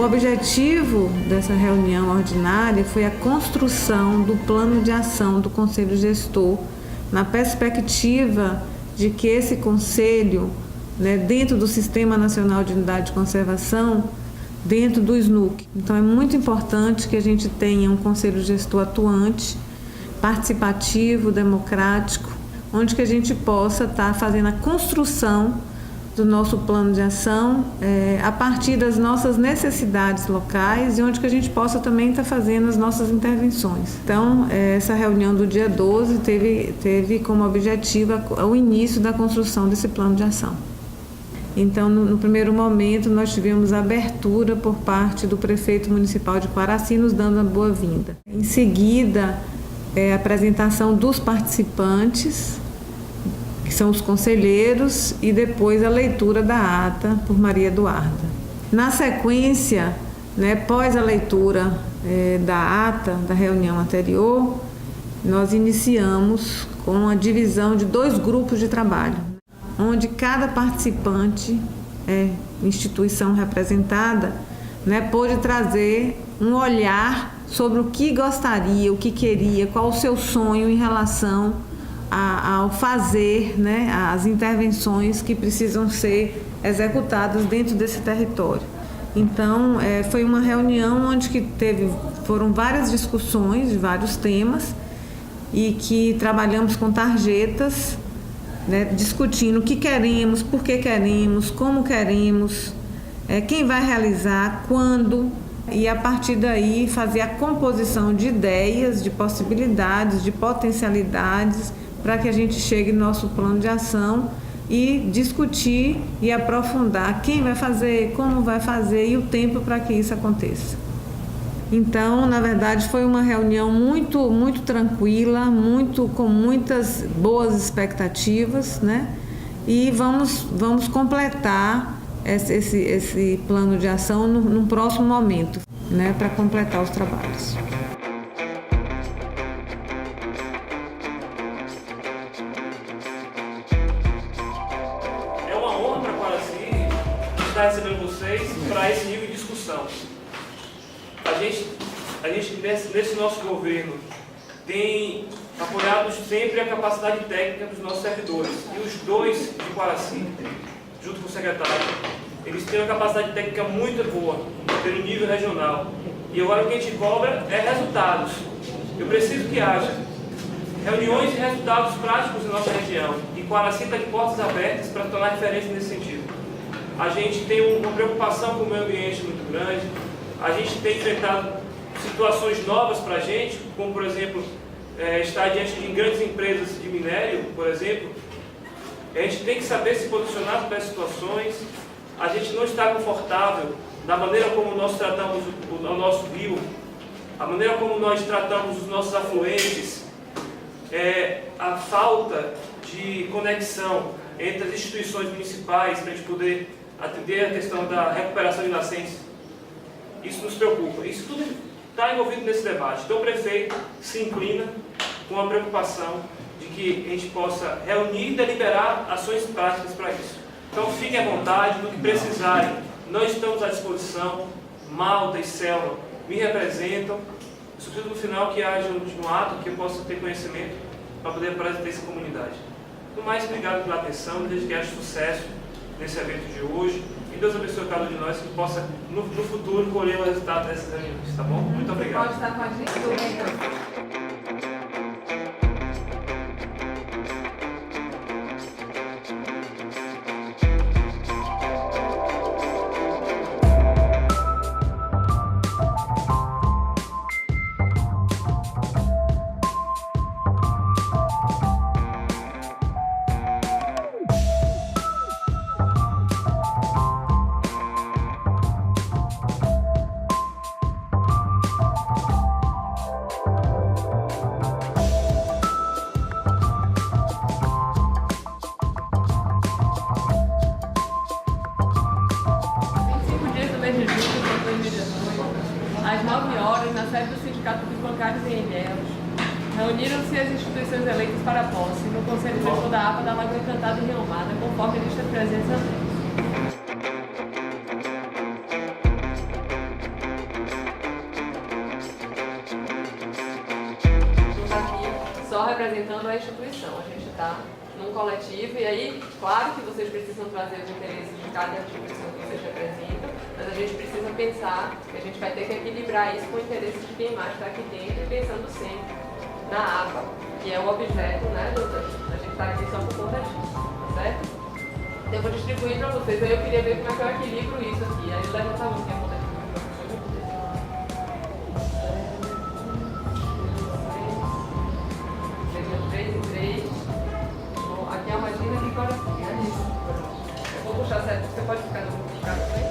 objetivo dessa reunião ordinária foi a construção do plano de ação do Conselho Gestor, na perspectiva de que esse Conselho, dentro do Sistema Nacional de Unidade de Conservação, dentro do SNUC. Então é muito importante que a gente tenha um Conselho Gestor atuante, participativo, democrático, onde que a gente possa estar fazendo a construção do nosso plano de ação a partir das nossas necessidades locais e onde que a gente possa também estar fazendo as nossas intervenções. Então, essa reunião do dia 12 teve como objetivo o início da construção desse plano de ação. Então, no primeiro momento, nós tivemos a abertura por parte do prefeito municipal de Quaraci, nos dando a boa-vinda. Em seguida, a apresentação dos participantes, que são os conselheiros, e depois a leitura da ata por Maria Eduarda. Na sequência, após a leitura da ata da reunião anterior, nós iniciamos com a divisão de 2 grupos de trabalho, onde cada participante, instituição representada, pôde trazer um olhar sobre o que gostaria, o que queria, qual o seu sonho em relação ao fazer, as intervenções que precisam ser executadas dentro desse território. Então, foi uma reunião onde foram várias discussões de vários temas e que trabalhamos com tarjetas, discutindo o que queremos, por que queremos, como queremos, quem vai realizar, quando, e a partir daí fazer a composição de ideias, de possibilidades, de potencialidades, para que a gente chegue no nosso plano de ação e discutir e aprofundar quem vai fazer, como vai fazer e o tempo para que isso aconteça. Então, na verdade, foi uma reunião muito, muito tranquila, com muitas boas expectativas, E vamos completar esse plano de ação num próximo momento, para completar os trabalhos. É uma honra para Quaraci estar recebendo vocês para esse nível de discussão. A gente nesse nosso governo tem apoiado sempre a capacidade técnica dos nossos servidores. E os 2 de Quaraci, junto com o secretário, eles têm uma capacidade técnica muito boa, pelo nível regional. E agora o que a gente cobra é resultados. Eu preciso que haja reuniões e resultados práticos na nossa região. E Quaraci está de portas abertas para tornar referência nesse sentido. A gente tem uma preocupação com o meio ambiente muito grande. A gente tem enfrentado situações novas para a gente, como, por exemplo, estar diante de grandes empresas de minério, por exemplo. A gente tem que saber se posicionar para essas situações. A gente não está confortável da maneira como nós tratamos o nosso rio, a maneira como nós tratamos os nossos afluentes, a falta de conexão entre as instituições municipais para a gente poder atender a questão da recuperação de nascentes. Isso nos preocupa. Isso tudo está envolvido nesse debate. Então o prefeito se inclina com a preocupação de que a gente possa reunir e deliberar ações práticas para isso. Então fiquem à vontade, no que precisarem, nós estamos à disposição. Malta e Selma me representam. Eu só preciso no final que haja um ato que eu possa ter conhecimento para poder apresentar essa comunidade. No mais, obrigado pela atenção, desejo que haja sucesso nesse evento de hoje. E Deus abençoe cada um de nós que possa, no futuro, colher o resultado dessas reuniões, tá bom? Muito obrigado. Pode estar com a gente? Às 9 horas, na sede do Sindicato dos Bancários em Ilhéus, reuniram-se as instituições eleitas para a posse no Conselho Gestor da APA da Lagoa Encantada e Riomada, conforme a lista de presença. só representando a instituição, a gente está num coletivo e aí, claro que vocês precisam trazer os interesses de cada instituição que vocês representam, mas a gente precisa pensar que a gente vai ter que equilibrar isso com o interesse de quem mais está aqui dentro e pensando sempre na APA, que é o objeto, né, a gente está aqui só por conta disso, tá certo? Então eu vou distribuir para vocês, aí eu queria ver como é que eu equilibro isso aqui, aí levanta a mão, quem é conta de aqui é a Regina e agora sim, é isso. Eu vou puxar certo, você pode ficar no lugar também.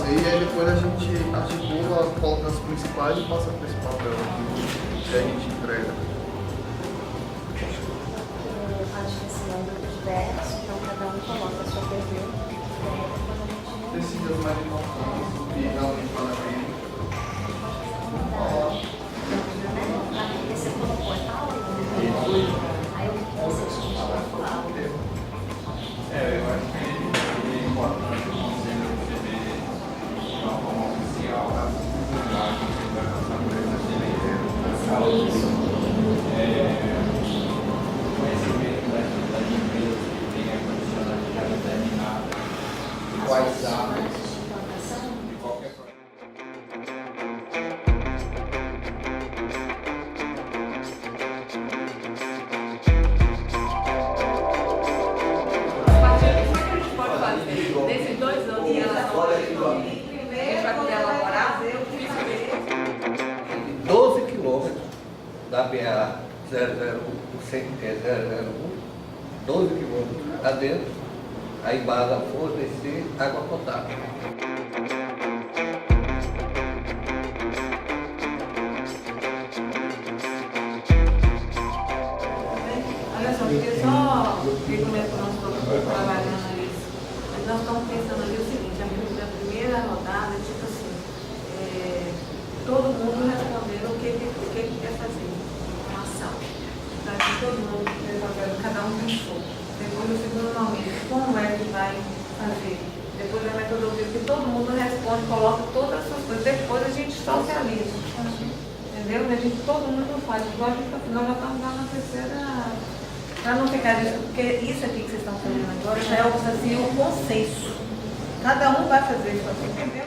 E aí depois a gente articula, coloca as principais e passa para esse papel aqui que a gente entrega. A discussão do diverso, então cada um coloca a sua TV. Esses dias mais importantes do que realmente vale a pena. Porque você colocou a tal, aí você tinha que falar. Eu acho que é importante o conselho receber de uma forma oficial a divulgar que você vai passar por essa conhecimento das empresas que têm a condicionalidade determinada, quais áreas, de qualquer forma. Nesses 2 anos em relação a gente vai poder elaborar 12 quilômetros da BA 001, 12 quilômetros adentro, a embasa fornecer água potável. Olha só, porque só ver como é que nós estamos trabalhando isso. Mas nós estamos pensando ali o seguinte, a primeira rodada, tipo assim, todo mundo respondendo o que quer fazer, uma ação. Para que todo mundo, cada um pensou. Depois o segundo momento, como é que vai fazer? Depois a metodologia, que todo mundo responde, coloca todas as suas coisas. Depois a gente socializa. Entendeu? A gente, todo mundo faz. Igual a gente está fazendo, nós já estamos lá na terceira. Para não ficar isso, porque isso aqui que vocês estão fazendo agora já é assim, um consenso. Cada um vai fazer isso aqui, entendeu?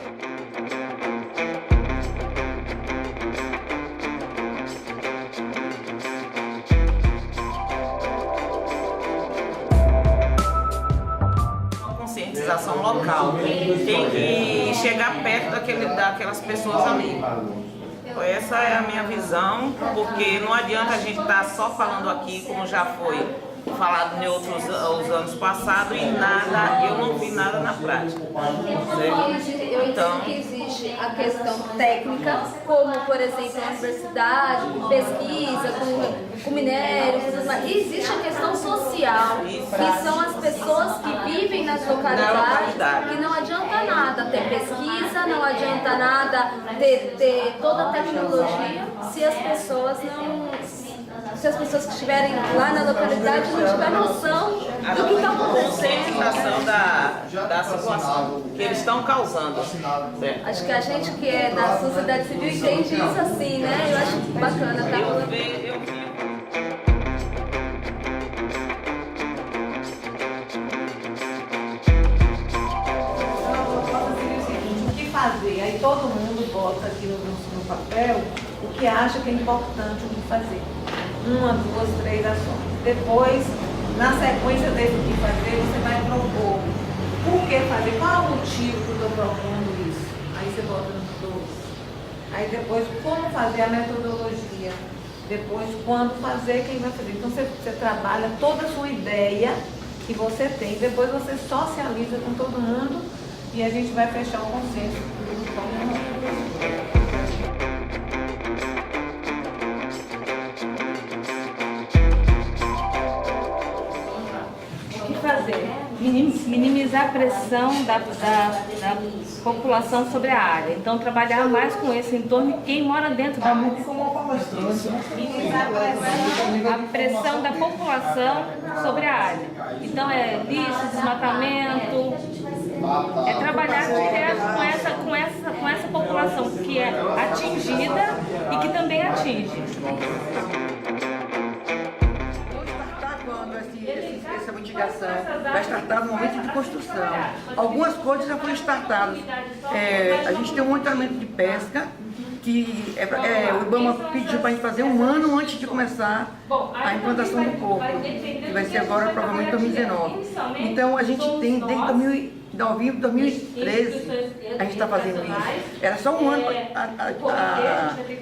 Uma conscientização local, tem que chegar perto daquelas pessoas ali. Essa é a minha visão, porque não adianta a gente estar só falando aqui, como já foi falado em outros os anos passados, e nada, eu não vi nada na prática. Eu entendo que existe a questão técnica, como, por exemplo, a universidade, pesquisa, com minério, e existe a questão social, que são as pessoas que vivem nas localidades, que não adianta nada ter pesquisa, não adianta nada ter toda a tecnologia, se as pessoas que estiverem lá na localidade não tiverem noção do que está acontecendo. Da situação que eles estão causando. Certo? Acho que a gente que é da sociedade civil entende isso assim, né? Eu acho bacana, tá? Eu vi. Fazer. Aí todo mundo bota aqui no papel o que acha que é importante o que fazer. 1, 2, 3 ações. Depois, na sequência desse que fazer, você vai propor por que fazer, qual é o motivo que eu estou propondo isso. Aí você bota nos 2. Aí depois, como fazer a metodologia. Depois, quando fazer, quem vai fazer. Então você trabalha toda a sua ideia que você tem. Depois você socializa com todo mundo e a gente vai fechar o consenso. minimizar a pressão da população sobre a área. Então, trabalhar mais com esse entorno e quem mora dentro da área. Minimizar a pressão da população sobre a área. Então, é lixo, desmatamento, é trabalhar direto com essa população que é atingida e que também atinge. Essa mitigação vai startar no momento de construção. Algumas coisas já foram startadas. A gente tem um monitoramento de pesca que o IBAMA pediu para a gente fazer 1 ano antes de começar a implantação do corpo, que vai ser agora provavelmente 2019. Então a gente tem desde 2013 a gente está fazendo isso. Era só 1 ano,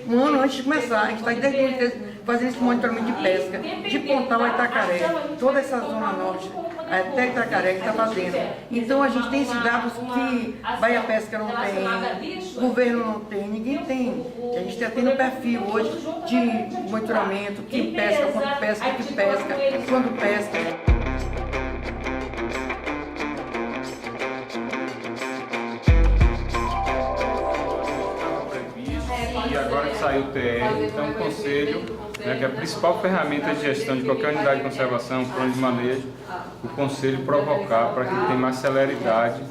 1 ano antes de começar. A gente está desde 2013 fazendo esse monitoramento de pesca, de Pontal a Itacaré, toda essa zona norte, até Itacaré que está fazendo. Então a gente tem esses dados que Bahia Pesca não tem, o governo não tem, ninguém tem. A gente está tendo um perfil hoje de monitoramento, quem pesca, quando pesca, que pesca, quando pesca. E agora que saiu o TR, então o Conselho, né, que é a principal ferramenta de gestão de qualquer unidade de conservação, plano de manejo, o Conselho provocar para que tenha mais celeridade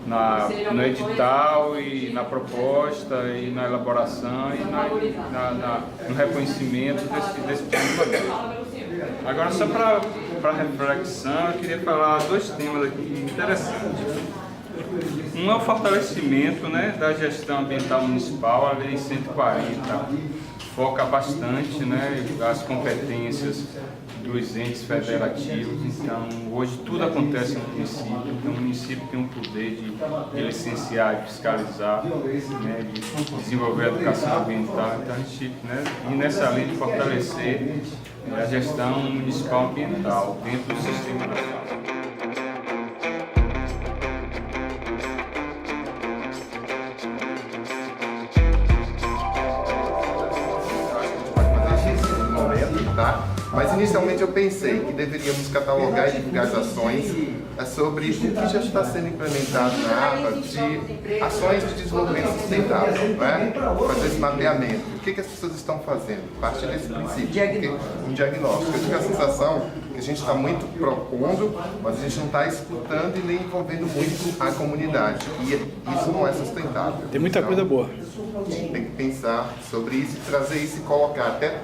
no edital e na proposta e na elaboração e no reconhecimento desse plano de manejo. Agora, só para reflexão, eu queria falar 2 temas aqui interessantes. Um é o fortalecimento, né, da gestão ambiental municipal. A Lei 140 foca bastante, né, as competências dos entes federativos. Então, hoje tudo acontece no município. Então, o município tem o poder de licenciar, de fiscalizar, né, de desenvolver a educação ambiental. Então, a gente, né, e nessa linha de fortalecer a gestão municipal ambiental dentro do sistema nacional. Mas inicialmente eu pensei que deveríamos catalogar e divulgar as ações sobre o que já está sendo implementado na APA de ações de desenvolvimento sustentável, né? Fazer esse mapeamento. O que as pessoas estão fazendo? Parte desse princípio, um diagnóstico. Eu tive a sensação que a gente está muito propondo, mas a gente não está escutando e nem envolvendo muito a comunidade. E isso não é sustentável. Tem muita coisa boa. Tem que pensar sobre isso e trazer isso e colocar, até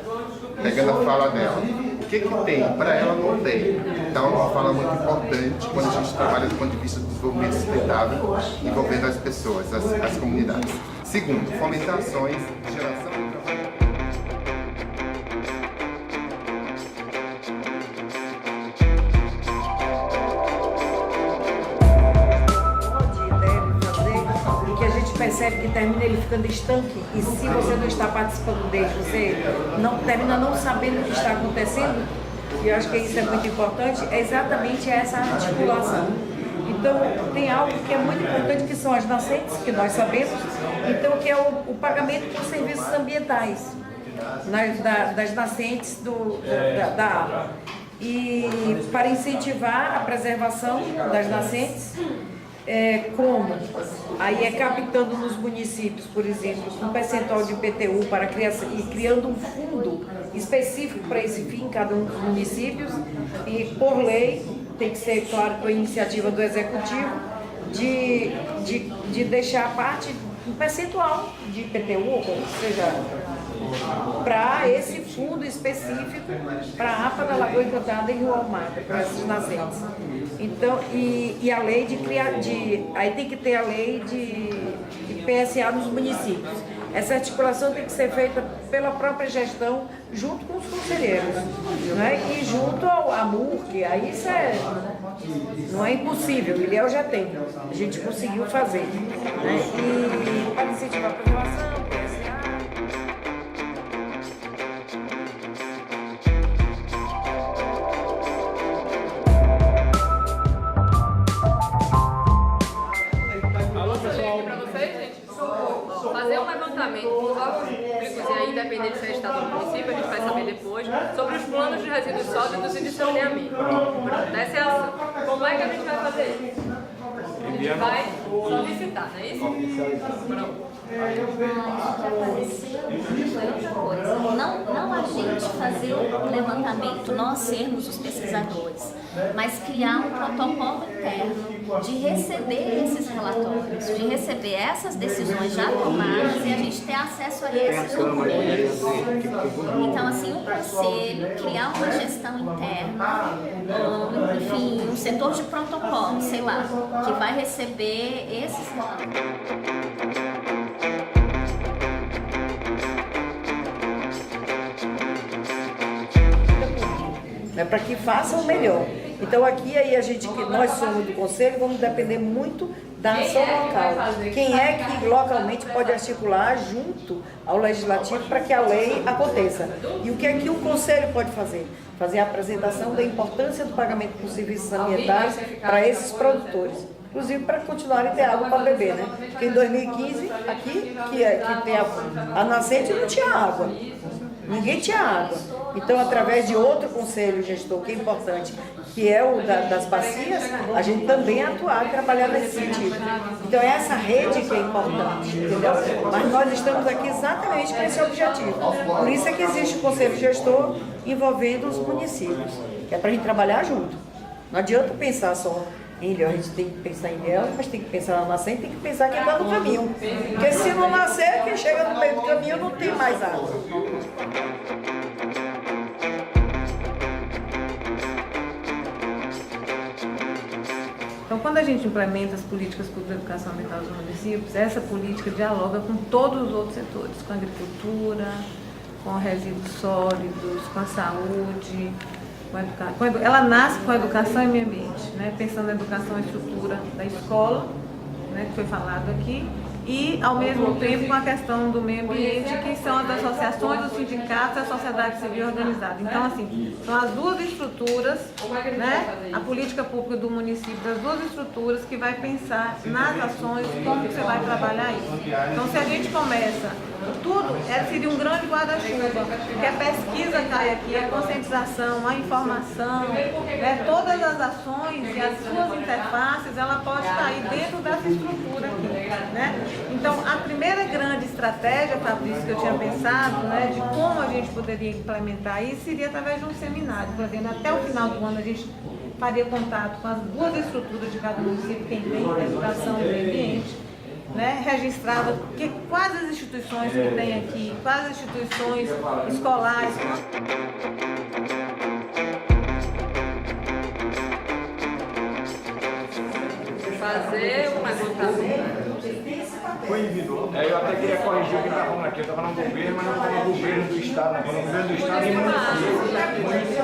pegando a fala dela. O que tem? Para ela não tem. Então é uma fala muito importante quando a gente trabalha do ponto de vista do desenvolvimento sustentável, envolvendo as pessoas, as comunidades. Segundo, fomentar ações de geração de trabalho. Percebe que termina ele ficando estanque, e se você não está participando dele, você termina não sabendo o que está acontecendo, e eu acho que isso é muito importante, é exatamente essa articulação. Então, tem algo que é muito importante, que são as nascentes, que nós sabemos, então, que é o pagamento por serviços ambientais das nascentes da APA. E para incentivar a preservação das nascentes, como? Aí captando nos municípios, por exemplo, um percentual de IPTU para criação e criando um fundo específico para esse fim em cada um dos municípios, e por lei, tem que ser, claro, com a iniciativa do Executivo, de deixar parte, um percentual de IPTU, ou seja, para esse fundo específico para a APA da Lagoa Encantada e Rio Almada, para essas nascentes. Então, e a lei de criar, aí tem que ter a lei de PSA nos municípios. Essa articulação tem que ser feita pela própria gestão, junto com os conselheiros, né? E junto à MURC. Aí isso não é impossível, o Ilhéu já tem, a gente conseguiu fazer, né? E para incentivar a preservação, PSA. Fazer um levantamento dos órgãos públicos, e aí, independente se é estado ou município, a gente faz essa ver depois, sobre os planos de resíduos sólidos e de saneamento. Pronto, essa é a ação. Como é que a gente vai fazer isso? A gente vai solicitar, não é isso? Pronto. Outra coisa, não a gente fazer o levantamento, nós sermos os pesquisadores, mas criar um protocolo interno de receber esses relatórios, de receber essas decisões já tomadas e a gente ter acesso a esses documentos. Então, assim, o conselho criar uma gestão interna, enfim, um setor de protocolo, sei lá, que vai receber esses relatórios. Para que façam o melhor. Então aqui aí a gente, que nós somos do conselho, vamos depender muito da ação local. Quem é que localmente pode articular junto ao legislativo para que a lei aconteça? E o que é que o conselho pode fazer? Fazer a apresentação da importância do pagamento por serviços sanitários para esses produtores. Inclusive para continuarem a ter água para beber, né? Porque em 2015, aqui, que tem a nascente, não tinha água. Ninguém tinha água. Então, através de outro conselho gestor, que é importante, que é o das bacias, a gente também atuar e trabalhar nesse sentido. Então, é essa rede que é importante, entendeu? Mas nós estamos aqui exatamente com esse objetivo. Por isso é que existe o conselho gestor envolvendo os municípios, que é para a gente trabalhar junto. Não adianta pensar só em Ilhéus, a gente tem que pensar em Ilhéus, mas tem que pensar na nascente, tem que pensar quem está no caminho. Porque se não nascer, quem chega no meio do caminho não tem mais água. Então, quando a gente implementa as políticas públicas de educação ambiental dos municípios, essa política dialoga com todos os outros setores, com a agricultura, com resíduos sólidos, com a saúde, com a educação. Ela nasce com a educação e meio ambiente, né? Pensando na educação e estrutura da escola, né, que foi falado aqui, e, ao mesmo tempo, com a questão do meio ambiente, que são as associações, os sindicatos e a sociedade civil organizada. Então, assim, são as duas estruturas, né, a política pública do município, das duas estruturas que vai pensar nas ações, como que você vai trabalhar isso. Então, se a gente começa, tudo seria um grande guarda-chuva, porque a pesquisa cai aqui, a conscientização, a informação, né, todas as ações e as suas interfaces, ela pode cair dentro dessa estrutura aqui, né? Então, a primeira grande estratégia, Fabrício, que eu tinha pensado, né, de como a gente poderia implementar isso, seria através de um seminário. Por exemplo, até o final do ano a gente faria contato com as duas estruturas de cada município, quem tem a educação e o meio ambiente, né, registrava quais as instituições que tem aqui, quais as instituições escolares. Fazer um levantamento. Eu até queria corrigir o que está falando aqui. Eu estava falando governo, mas não estava falando governo do Estado, não. Falando governo do Estado e município.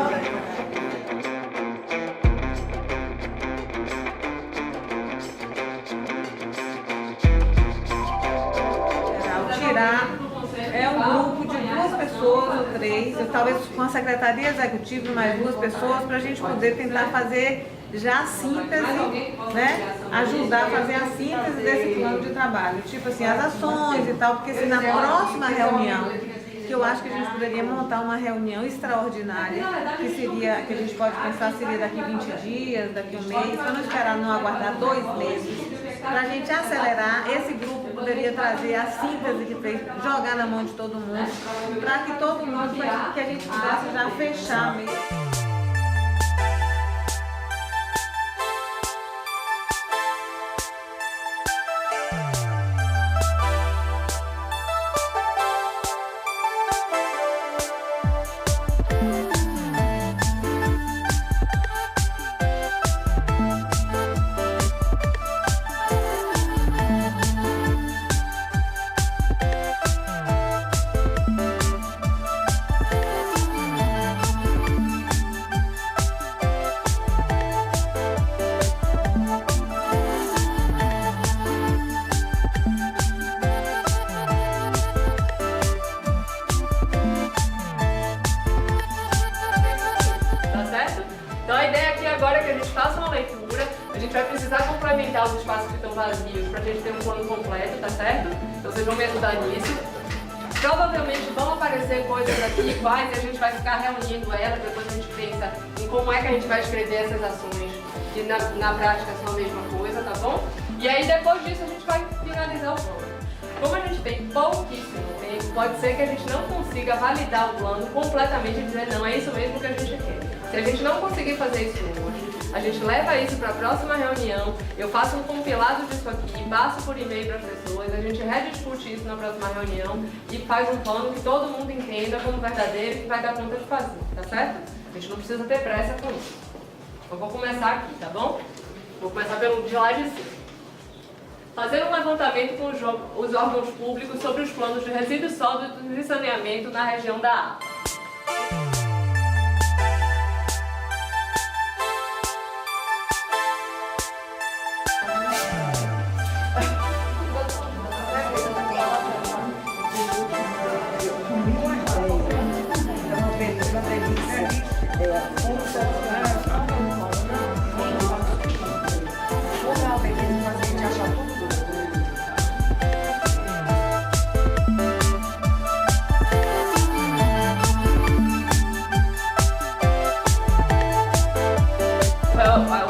É um grupo de 2 pessoas ou 3, talvez com a secretaria executiva e mais 2 pessoas, para a gente poder tentar fazer já a síntese, né? Ajudar a fazer a síntese desse plano de trabalho, tipo assim, as ações e tal, porque se na próxima reunião, que eu acho que a gente poderia montar uma reunião extraordinária, que a gente pode pensar seria daqui 20 dias, daqui 1 mês, para não esperar, não aguardar 2 meses, para a gente acelerar. Esse grupo poderia trazer a síntese que fez, jogar na mão de todo mundo, para que todo mundo, que a gente pudesse já fechar mesmo. Vai precisar complementar os espaços que estão vazios para a gente ter um plano completo, tá certo? Então vocês vão me ajudar nisso. Provavelmente vão aparecer coisas aqui iguais e a gente vai ficar reunindo elas, depois a gente pensa em como é que a gente vai escrever essas ações, que na prática são a mesma coisa, tá bom? E aí depois disso a gente vai finalizar o plano. Como a gente tem pouquíssimo tempo, pode ser que a gente não consiga validar o plano completamente e dizer não, é isso mesmo que a gente quer. Se a gente não conseguir fazer isso hoje, a gente leva isso para a próxima reunião, eu faço um compilado disso aqui, passo por e-mail para as pessoas, a gente rediscute isso na próxima reunião e faz um plano que todo mundo entenda como verdadeiro e que vai dar conta de fazer, tá certo? A gente não precisa ter pressa com isso. Eu vou começar aqui, tá bom? Vou começar pelo de lá de cima. Fazer um levantamento com os órgãos públicos sobre os planos de resíduos sólidos e saneamento na região da APA.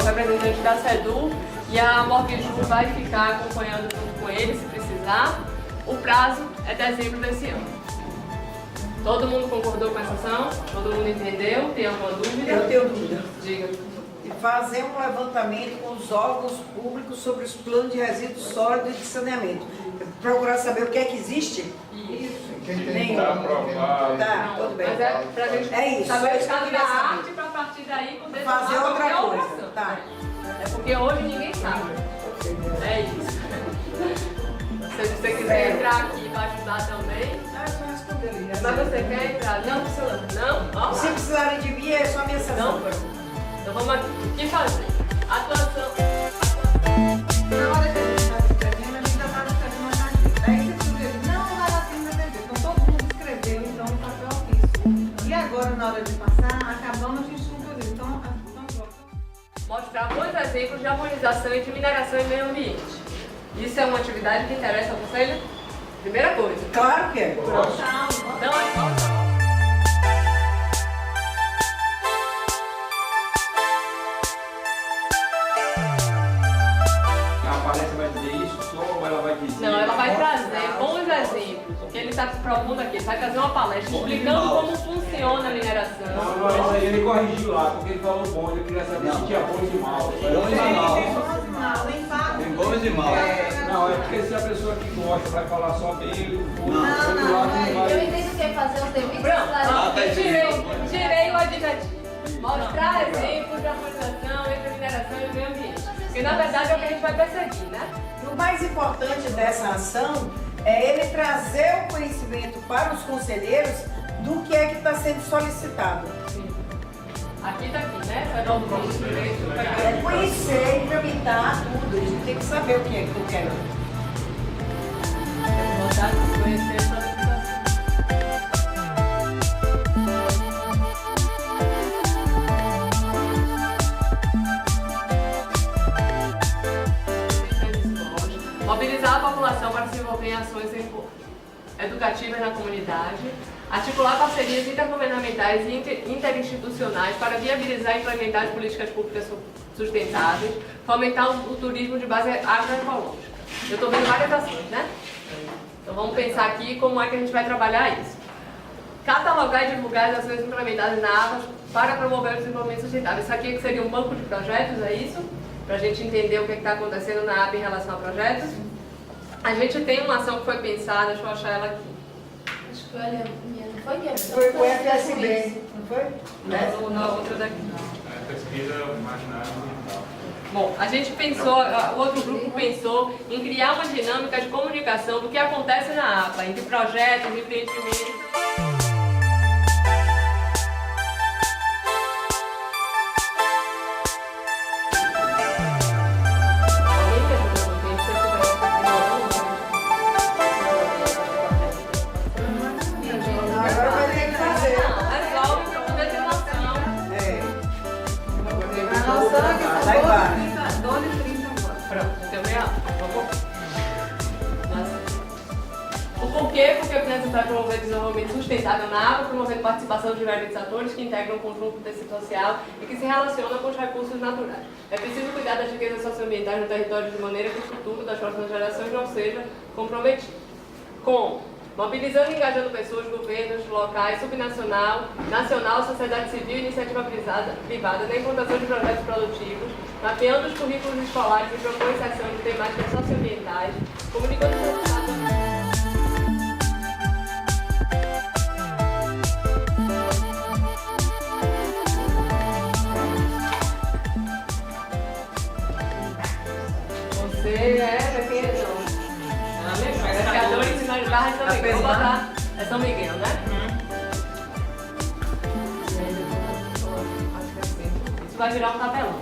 O representante da SEDU e a Morviju vai ficar acompanhando junto com ele, se precisar. O prazo é dezembro desse ano. Todo mundo concordou com essa ação? Todo mundo entendeu? Tem alguma dúvida? Eu tenho dúvida. Diga. E fazer um levantamento com os órgãos públicos sobre os planos de resíduos sólidos e de saneamento. Procurar saber o que é que existe? Isso. Está aprovado. Tá, tudo bem. Mas é pra gente É isso. saber o Só estado isso da que eu queria arte saber. para partir daí poder Fazer tomar outra qualquer coisa. ação. Tá. É porque hoje ninguém sabe. É isso. Se você quiser entrar aqui para ajudar também. Ah, eu só responder ali. Mas você quer entrar? Não, precisa. Não? Ó, Se precisarem de mim, é só a minha sessão. não, pronto. Então vamos aqui. O que fazer? Atuação. Na hora que a gente está escrevendo, a gente já estava escrevendo uma cartinha. Aí você escreveu, não vai lá assim na TV. Então todo mundo escreveu, então o papel ofício. E agora, na hora de passar, acabamos, a gente concluiu. Então, Mostrar bons exemplos de harmonização entre mineração e meio ambiente. Isso é uma atividade que interessa ao Conselho? Primeira coisa. Claro que é. Então, é A palestra vai dizer isso só ou ela vai dizer? Não, ela vai trazer bons exemplos. O que ele está propondo aqui, ele vai trazer uma palestra explicando como funciona a mineração. Não, isso aí ele corrigiu lá, porque ele falou bom, ele queria saber se tinha bons e maus. Bons e maus. Tem bons e maus. Não, é porque se a pessoa que gosta vai falar só dele, o outro Não, lado não vai. eu entendo que é fazer os devidos Pronto, tirei o adjetivo. Mostrar exemplos de harmonização entre a mineração e o meio ambiente. Porque na verdade é o que a gente vai perseguir, né? O mais importante dessa ação é ele trazer o conhecimento para os conselheiros do que é que está sendo solicitado. Aqui tá aqui, né? Vai dar um bom direito. É conhecer e tramitar tudo. A gente tem que saber o que é que eu quero. Botar conhecer essa legislação. Mobilizar a população para se envolver em ações educativas na comunidade, articular parcerias intergovernamentais e interinstitucionais para viabilizar e implementar as políticas públicas sustentáveis, fomentar o turismo de base agroecológica. Eu estou vendo várias ações, né? Então vamos pensar aqui como é que a gente vai trabalhar isso. Catalogar e divulgar as ações implementadas na APA para promover o desenvolvimento sustentável. Isso aqui seria um banco de projetos, é isso? Para a gente entender o que está acontecendo na APA em relação a projetos. A gente tem uma ação que foi pensada, deixa eu achar ela aqui. Acho que olha, não foi que Foi com o FSB, não foi? Na outra daqui. Pesquisa imaginária ambiental. Bom, a gente pensou, o outro grupo pensou em criar uma dinâmica de comunicação do que acontece na APA, entre projetos, empreendimentos. Agora vai ter que fazer. Resolve para poder ter noção. a noção é que Lá são embaixo. 12h30 agora. Pronto, deu meia hora. Vamos. O quê? Porque é necessário promover desenvolvimento sustentável na água, promovendo participação de diferentes atores que integram o conjunto do tecido social e que se relacionam com os recursos naturais. É preciso cuidar das riquezas socioambientais no território de maneira que o futuro das próximas gerações não seja comprometido. Como? Mobilizando e engajando pessoas, governos, locais, subnacional, nacional, sociedade civil e iniciativa privada na implantação de projetos produtivos, mapeando os currículos escolares e propõe inserção de temáticas socioambientais, comunicando os resultados. Você é pesquisador. Pesquisador e sinal de barra de São Miguel. Vou botar. É São Miguel, né? Isso vai virar um tabelão.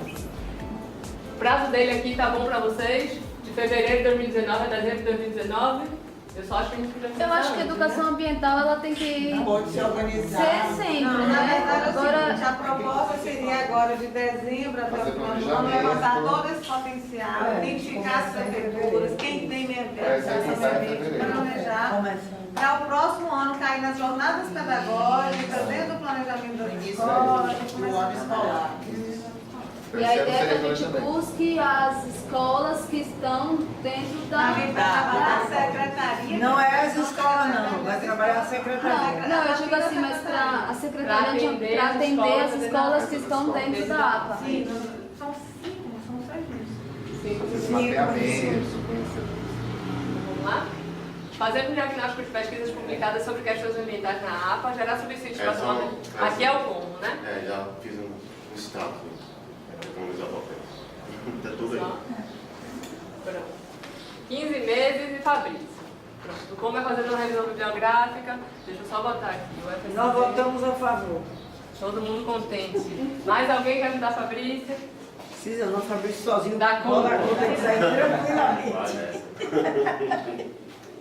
O prazo dele aqui tá bom pra vocês? De fevereiro de 2019 a dezembro de 2019? Eu só acho que a gente podia. Eu acho que a educação ambiental ela tem que pode se organizar. Ser sempre, não, né? Na verdade, agora, a proposta seria agora de dezembro até o final do ano levantar todo esse potencial, identificar as prefeituras, quem tem planejar. Para o próximo ano cair nas jornadas pedagógicas, dentro do planejamento das escolas, do ano escolar. E a ideia é que a gente busque as escolas que estão dentro da secretaria. Não é as escolas, não. Vai trabalhar a secretaria. Não, eu digo assim, mas para a secretaria para atender as escolas que estão dentro da APA. Sim, são 5, são 6 Mapeamentos. Vamos lá? Fazer um diagnóstico de pesquisas publicadas sobre questões ambientais na APA, gerar subsídios para tomar. Aqui é o como, né? É, já fiz um estado. Tá tudo aí. Pronto. 15 meses e Fabrício. Pronto. Como é fazer uma revisão bibliográfica? Deixa eu só botar aqui. O FSC. Nós votamos a favor. Todo mundo contente. Mais alguém quer ajudar a Fabrício? Precisa não, Fabrício sozinho. Dá conta. Isso aí tranquilamente.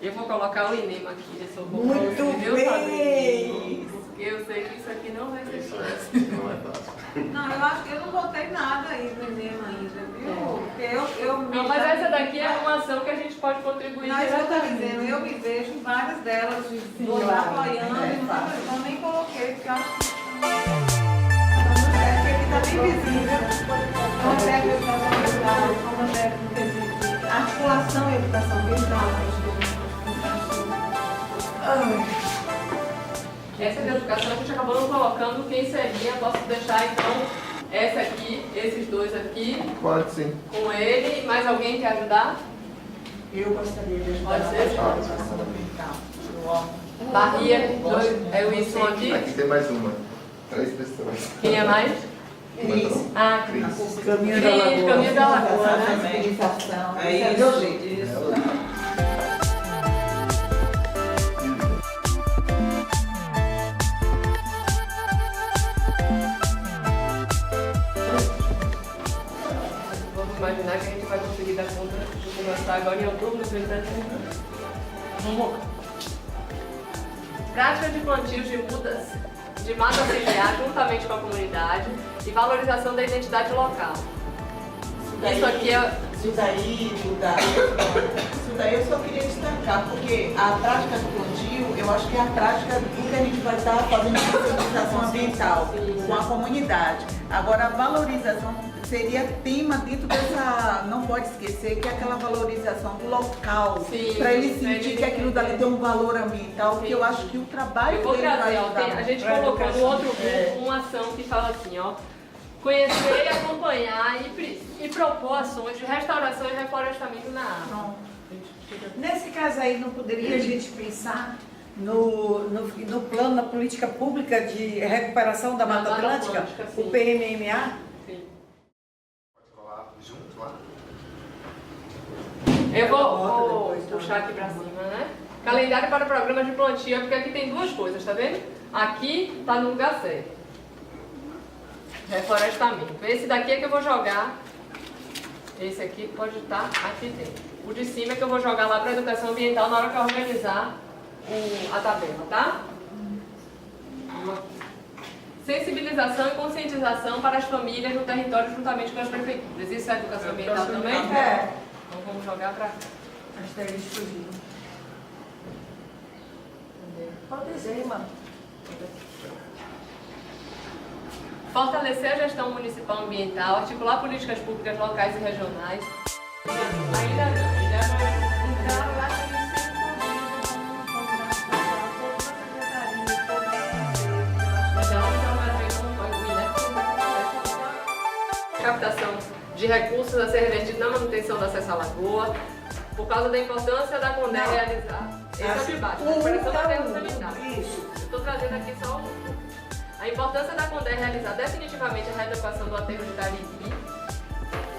Eu vou colocar o INEMA aqui. Eu sou muito viu, bem. Fabrício? Porque eu sei que isso aqui não vai ser fácil. Não é fácil. Não, eu acho que eu não botei nada aí do INEMA ainda, viu? Porque Não, mas essa daqui é uma ação que a gente pode contribuir Não, isso que eu estou diretamente. dizendo, eu me vejo em várias delas, apoiando, então nem coloquei, porque eu acho que está bem visível como deve a educação ambiental, como deve a articulação e a educação ambiental. Essa de educação a gente acabou não colocando quem seria. Posso deixar então essa aqui, esses dois aqui. Pode sim. Com ele. Mais alguém quer ajudar? Eu gostaria de ajudar. Pode ser? Bahia, é o Wilson aqui? Aqui tem mais uma. 3 pessoas. Quem é mais? Cris. Ah, Cris. Caminho da Lagoa. Caminho da Lagoa, né? Civilização. É isso. Vamos imaginar que a gente vai conseguir dar conta de começar agora em outubro, no entanto. Vamos lá. Prática de plantios de mudas de mata ciliar juntamente com a comunidade e valorização da identidade local. Isso aqui é... Isso daí eu só queria destacar, porque a prática do plantio, eu acho que é a prática do que a gente vai estar fazendo de sensibilização ambiental com a comunidade. Agora, a valorização seria tema dentro dessa... Não pode esquecer que é aquela valorização do local, para ele sentir que aquilo dali tem um valor ambiental, que eu acho que o trabalho eu vou dele trazer, vai ó, ajudar. a gente colocou no outro grupo uma ação que fala assim, ó. Conhecer, acompanhar e propor ações de restauração e reflorestamento na área. Nesse caso aí, não poderia a gente pensar no plano, na política pública de recuperação da Mata Atlântica, o PMMA? Sim. Pode colar junto lá? Eu vou puxar aqui pra cima, né? Calendário para programas de plantio, porque aqui tem duas coisas, tá vendo? Aqui tá no lugar certo. Reflorestamento. Esse daqui é que eu vou jogar. Esse aqui pode estar aqui dentro. O de cima é que eu vou jogar lá para educação ambiental na hora que eu organizar a tabela, tá? Sensibilização e conscientização para as famílias no território juntamente com as prefeituras. Isso é educação ambiental também? É. Então vamos jogar para cá. Acho que eles fugiram. Fortalecer a gestão municipal ambiental, articular políticas públicas locais e regionais. Ainda não, já vai entrar lá captação de recursos a ser revertido na manutenção do acesso à lagoa, por causa da importância da CONDER realizar. Esse é o debate, a recuperação do aterro sanitário. Estou trazendo aqui só a importância da CONDER realizar definitivamente a readequação do aterro de Cariri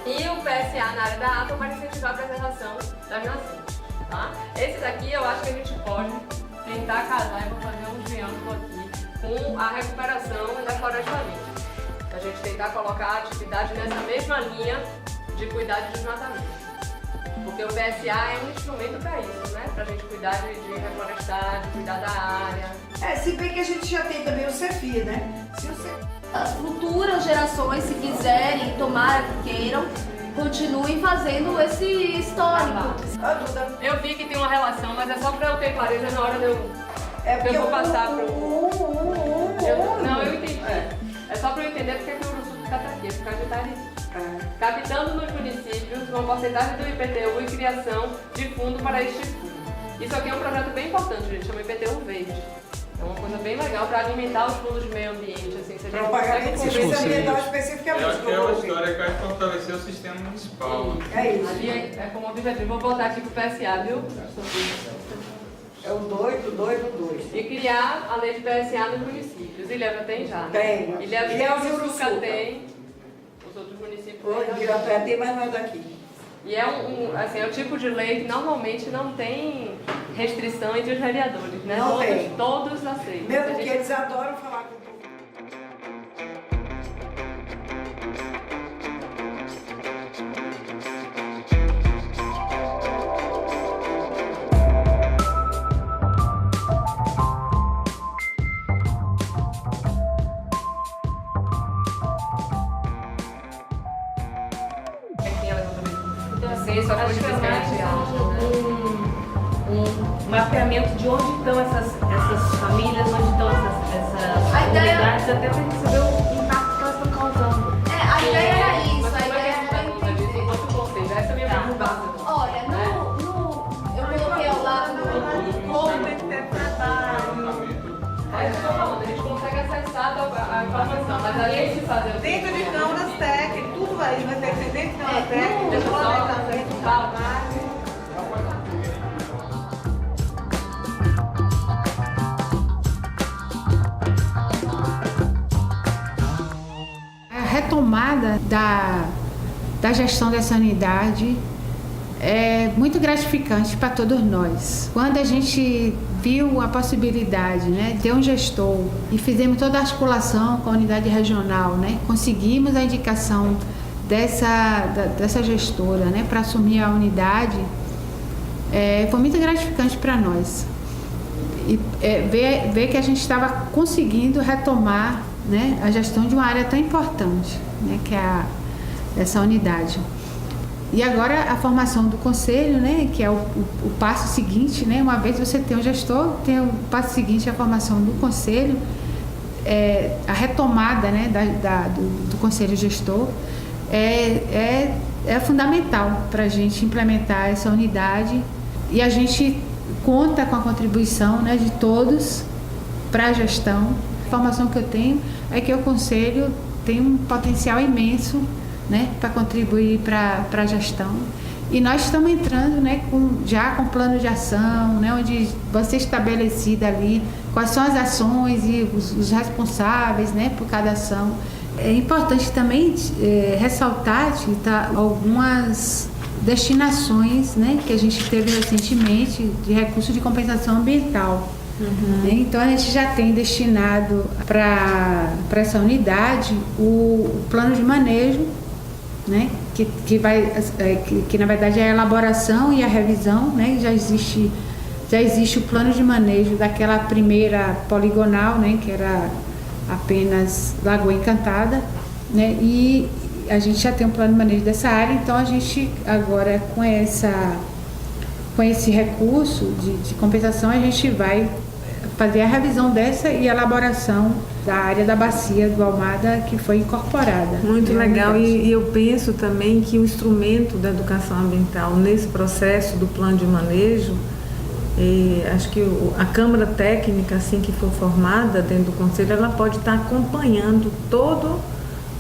e o PSA na área da água para incentivar a preservação das nascentes. Tá? Esse daqui eu acho que a gente pode tentar casar e vou fazer um triângulo aqui com a recuperação e reflorestamento. A gente tentar colocar a atividade nessa mesma linha de cuidar de desmatamento. Porque o PSA é um instrumento para isso, né? Para a gente cuidar de reflorestar, de cuidar da área. Se bem que a gente já tem também o CEFI, né? Se o CEFI... As futuras gerações, se quiserem, tomara que queiram, continuem fazendo esse histórico. Eu vi que tem uma relação, mas é só para eu ter clareza na hora de eu vou passar para o... Não, eu entendi. É só para eu entender porque que o Uruçu fica aqui, por causa de Tariri. Captando nos municípios uma porcentagem do IPTU e criação de fundo para este fundo. Isso aqui é um projeto bem importante, gente, chama IPTU Verde. É uma coisa bem legal para alimentar os fundos de meio ambiente, assim, se a gente consegue serviço ambiental especificamente. Eu acho que é uma história que vai fortalecer o sistema municipal. É isso. Ali é como objetivo. Vou voltar aqui pro PSA, viu? É o 2. E criar a lei de PSA nos municípios. Ilha já tem já, né? Tem. Ilha e Uruçuca tem. Os outros municípios tem, mas não é daqui. E é assim, é o tipo de lei que normalmente não tem restrição entre os vereadores, né? Não tem. Todos aceitam. Mesmo porque eles adoram falar com o povo. Acho que um mapeamento de onde estão essas famílias, onde estão essas comunidades, até para receber o impacto que elas estão causando. A ideia era isso, a ideia era essa é a minha preocupação. Olha, eu coloquei ao lado como tem que ter trabalho. É isso que eu tô falando, a gente consegue acessar a informação, mas além de fazer... Dentro de câmaras técnicas, tudo vai ter que ser dentro de câmaras técnicas, planejamento, trabalho. A retomada da gestão dessa unidade é muito gratificante para todos nós. Quando a gente viu a possibilidade, né, de ter um gestor e fizemos toda a articulação com a unidade regional, né, conseguimos a indicação dessa gestora, né, para assumir a unidade, foi muito gratificante para nós. E ver que a gente estava conseguindo retomar, né, a gestão de uma área tão importante, né, que é essa unidade. E agora a formação do conselho, né, que é o passo seguinte, né, uma vez você tem um gestor, tem o passo seguinte, a formação do conselho, a retomada, né, do conselho gestor é fundamental para a gente implementar essa unidade, e a gente conta com a contribuição, né, de todos para a gestão. A informação que eu tenho é que o conselho tem um potencial imenso, né, para contribuir para a gestão, e nós estamos entrando, né, já com plano de ação, né, onde vai ser estabelecida ali quais são as ações e os responsáveis, né, por cada ação. É importante também ressaltar, Tita, algumas destinações, né, que a gente teve recentemente de recursos de compensação ambiental. Então a gente já tem destinado para essa unidade o plano de manejo, né, que na verdade é a elaboração e a revisão, né, já existe o plano de manejo daquela primeira poligonal, né, que era apenas Lagoa Encantada, né, e a gente já tem um plano de manejo dessa área. Então a gente agora com esse recurso de compensação, a gente vai fazer a revisão dessa e elaboração da área da bacia do Almada que foi incorporada. Muito legal, e eu penso também que o instrumento da educação ambiental nesse processo do plano de manejo, acho que a Câmara Técnica, assim que for formada dentro do Conselho, ela pode estar acompanhando todo,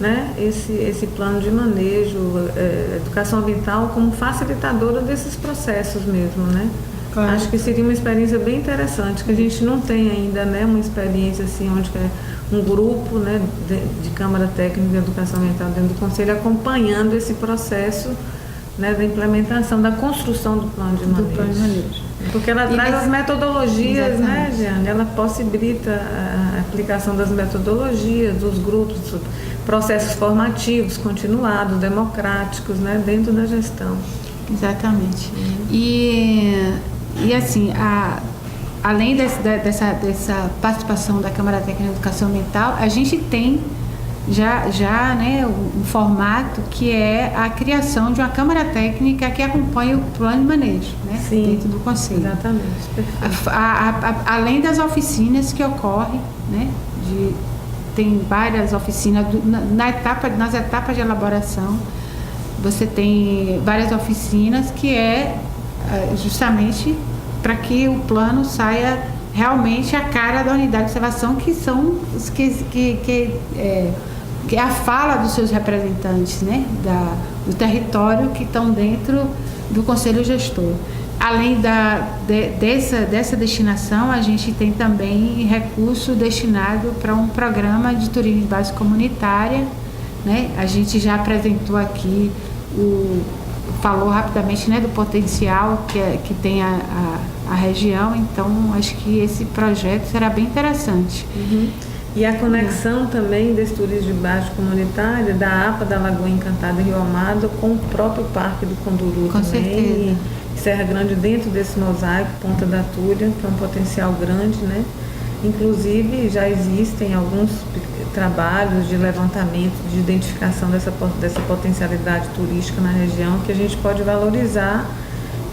né, esse plano de manejo, educação ambiental como facilitadora desses processos mesmo, né? Claro. Acho que seria uma experiência bem interessante, que a gente não tem ainda, né, uma experiência assim, onde um grupo, né, de Câmara Técnica de Educação Ambiental dentro do Conselho acompanhando esse processo, né, da implementação, da construção do plano de manejo. Porque ela traz as metodologias, né, Jeane? Ela possibilita a aplicação das metodologias, dos grupos, processos formativos continuados, democráticos, né, dentro da gestão. Exatamente. E assim, além dessa participação da Câmara Técnica de Educação Ambiental, a gente tem já né, um formato que é a criação de uma Câmara Técnica que acompanha o plano de manejo, né, dentro do Conselho. Exatamente, perfeito. Além das oficinas que ocorrem, né, tem várias oficinas nas etapas de elaboração. Você tem várias oficinas que é justamente para que o plano saia realmente a cara da unidade de observação, que são que é a fala dos seus representantes, né, do território que estão dentro do Conselho Gestor. Além dessa destinação, a gente tem também recurso destinado para um programa de turismo de base comunitária, né? A gente já apresentou aqui, falou rapidamente, né, do potencial que tem a região, então acho que esse projeto será bem interessante. Uhum. E a conexão também desse turismo de base comunitária, da APA da Lagoa Encantada e Rio Amado, com o próprio Parque do Conduru com também. Certeza. E Serra Grande dentro desse mosaico, Ponta da Túlia, que é um potencial grande, né? Inclusive já existem alguns trabalhos de levantamento, de identificação dessa potencialidade turística na região que a gente pode valorizar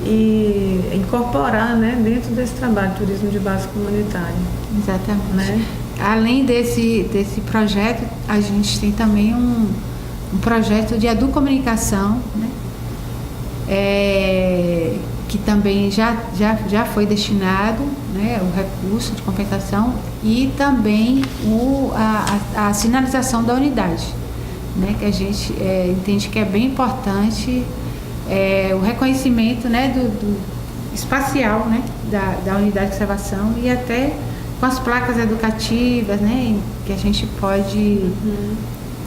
e incorporar, né, dentro desse trabalho de turismo de base comunitária. Exatamente. Né? Além desse projeto, a gente tem também um projeto de educomunicação, né? Que também já foi destinado, né, o recurso de compensação e também a sinalização da unidade, né, que a gente entende que é bem importante o reconhecimento, né, do espacial, né, da unidade de observação e até com as placas educativas, né, que a gente pode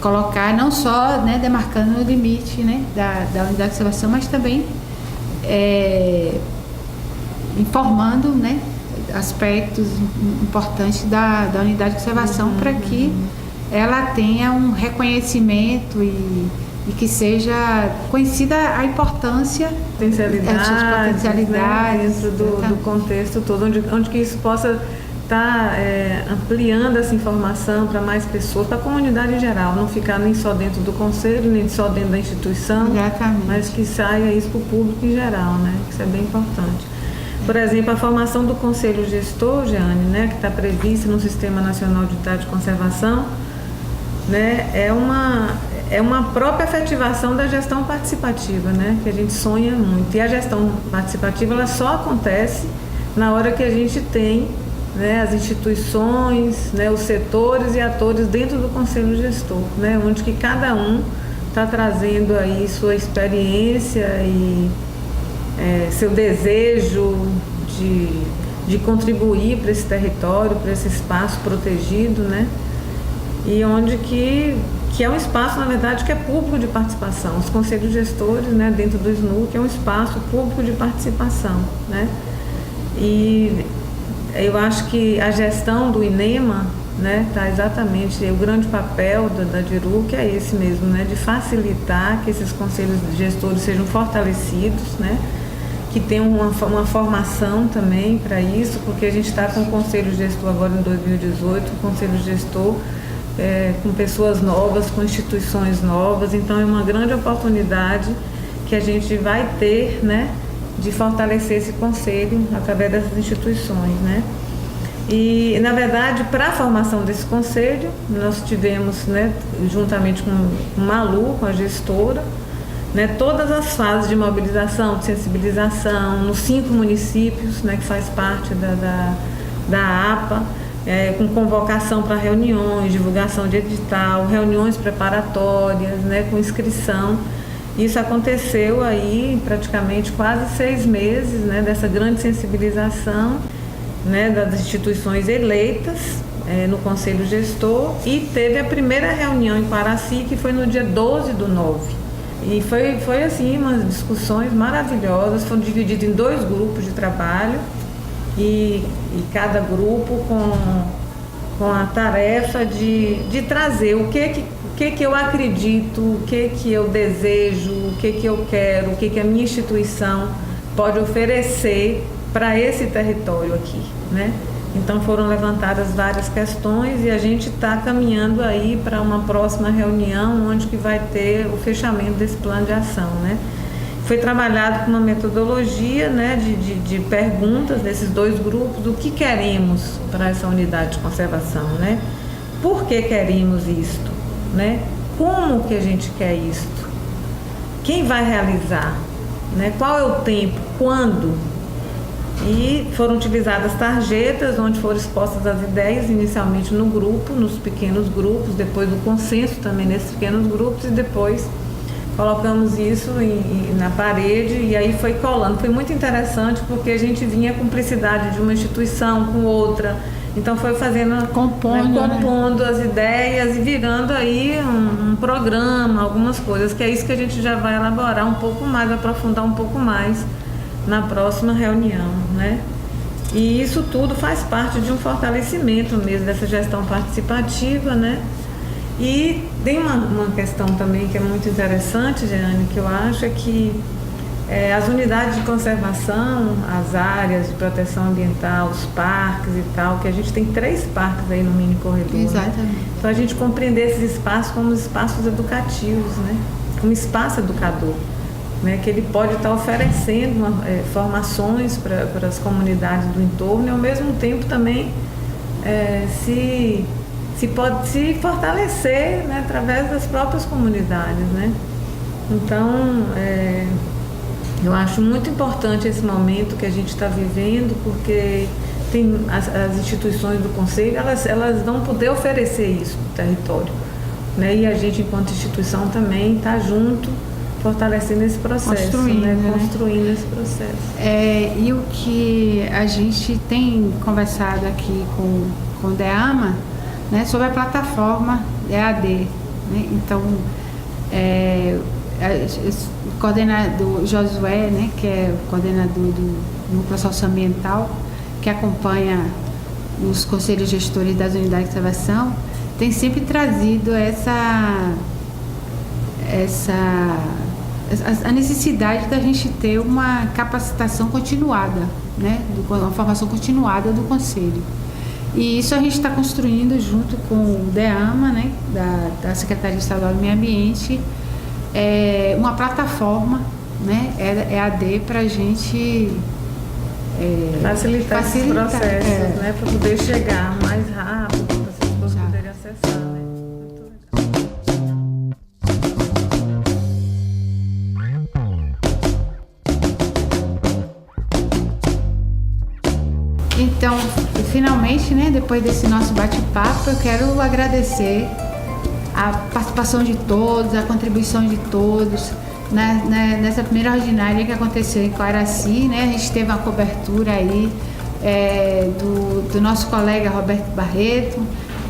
colocar não só, né, demarcando o limite, né, da unidade de observação, mas também informando, né, aspectos importantes da unidade de observação para que ela tenha um reconhecimento e que seja conhecida a importância das potencialidades, né, dentro do contexto todo, onde que isso possa estar ampliando essa informação para mais pessoas, para a comunidade em geral, não ficar nem só dentro do conselho, nem só dentro da instituição, exatamente, mas que saia isso para o público em geral, né? Isso é bem importante. Por exemplo, a formação do Conselho Gestor, Jeane, né, que está prevista no Sistema Nacional de Unidade de Conservação, né, é uma própria efetivação da gestão participativa, né, que a gente sonha muito. E a gestão participativa ela só acontece na hora que a gente tem, né, as instituições, né, os setores e atores dentro do Conselho Gestor, né, onde que cada um está trazendo aí sua experiência e seu desejo de contribuir para esse território, para esse espaço protegido, né, e onde que é um espaço, na verdade, que é público de participação. Os conselhos gestores, né, dentro do SNUC, é um espaço público de participação, né, e eu acho que a gestão do INEMA, né, tá exatamente o grande papel da DIRU, que é esse mesmo, né, de facilitar que esses conselhos gestores sejam fortalecidos, né, que tenham uma formação também para isso, porque a gente está com o conselho gestor agora em 2018, o conselho gestor com pessoas novas, com instituições novas, então é uma grande oportunidade que a gente vai ter, né, de fortalecer esse conselho através dessas instituições, né? E, na verdade, para a formação desse conselho, nós tivemos, né, juntamente com o Malu, com a gestora, né, todas as fases de mobilização, de sensibilização, nos 5 municípios, né, que faz parte da APA, com convocação para reuniões, divulgação de edital, reuniões preparatórias, né, com inscrição. Isso aconteceu aí praticamente quase 6 meses, né, dessa grande sensibilização, né, das instituições eleitas no Conselho Gestor, e teve a primeira reunião em Quaraci, que foi no dia 12/9. E foi assim, umas discussões maravilhosas, foram divididos em 2 grupos de trabalho, e cada grupo com a tarefa de trazer o que eu acredito, o que eu desejo, o que eu quero, o que a minha instituição pode oferecer para esse território aqui, né? Então foram levantadas várias questões e a gente está caminhando aí para uma próxima reunião onde que vai ter o fechamento desse plano de ação, né? Foi trabalhado com uma metodologia, né, de perguntas desses 2 grupos do que queremos para essa unidade de conservação, né? Por que queremos isto, né? Como que a gente quer isto? Quem vai realizar, né? Qual é o tempo? Quando? E foram utilizadas tarjetas onde foram expostas as ideias, inicialmente no grupo, nos pequenos grupos, depois do consenso também nesses pequenos grupos, e depois colocamos isso na parede e aí foi colando. Foi muito interessante porque a gente vinha a cumplicidade de uma instituição com outra, então foi fazendo, compondo as ideias e virando aí um programa, algumas coisas, que é isso que a gente já vai elaborar um pouco mais, aprofundar um pouco mais na próxima reunião, né? E isso tudo faz parte de um fortalecimento mesmo dessa gestão participativa, né? E tem uma questão também que é muito interessante, Jeane, que eu acho, é que as unidades de conservação, as áreas de proteção ambiental, os parques e tal, que a gente tem 3 parques aí no mini corredor. Exatamente. Né? Então a gente compreender esses espaços como espaços educativos, né? Como espaço educador, né? Que ele pode estar oferecendo formações para as comunidades do entorno e ao mesmo tempo também pode se fortalecer, né, através das próprias comunidades, né? Então, eu acho muito importante esse momento que a gente está vivendo, porque tem as instituições do Conselho, elas vão poder oferecer isso no território, né? E a gente, enquanto instituição, também está junto, fortalecendo esse processo, construindo esse processo. E o que a gente tem conversado aqui com o DEAMA, né, sobre a plataforma EAD, né? Então, o coordenador Josué, né, que é o coordenador do Núcleo Socioambiental, que acompanha os conselhos gestores das unidades de conservação, tem sempre trazido a necessidade da gente ter uma capacitação continuada, né, uma formação continuada do conselho. E isso a gente está construindo junto com o DEAMA, né, da Secretaria Estadual do Meio Ambiente, uma plataforma, né, EAD, para a gente facilitar esses processos, né, para poder chegar mais rápido, para as pessoas poderem acessar. Né? Então, finalmente, né, depois desse nosso bate-papo, eu quero agradecer a participação de todos, a contribuição de todos. Nessa primeira ordinária que aconteceu em Quaraci, né, a gente teve uma cobertura aí do nosso colega Roberto Barreto.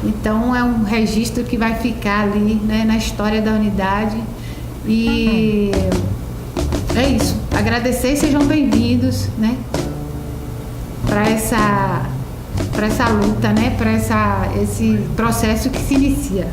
Então, é um registro que vai ficar ali, né, na história da unidade. E é isso. Agradecer e sejam bem-vindos, né, para essa luta, né, para esse processo que se inicia.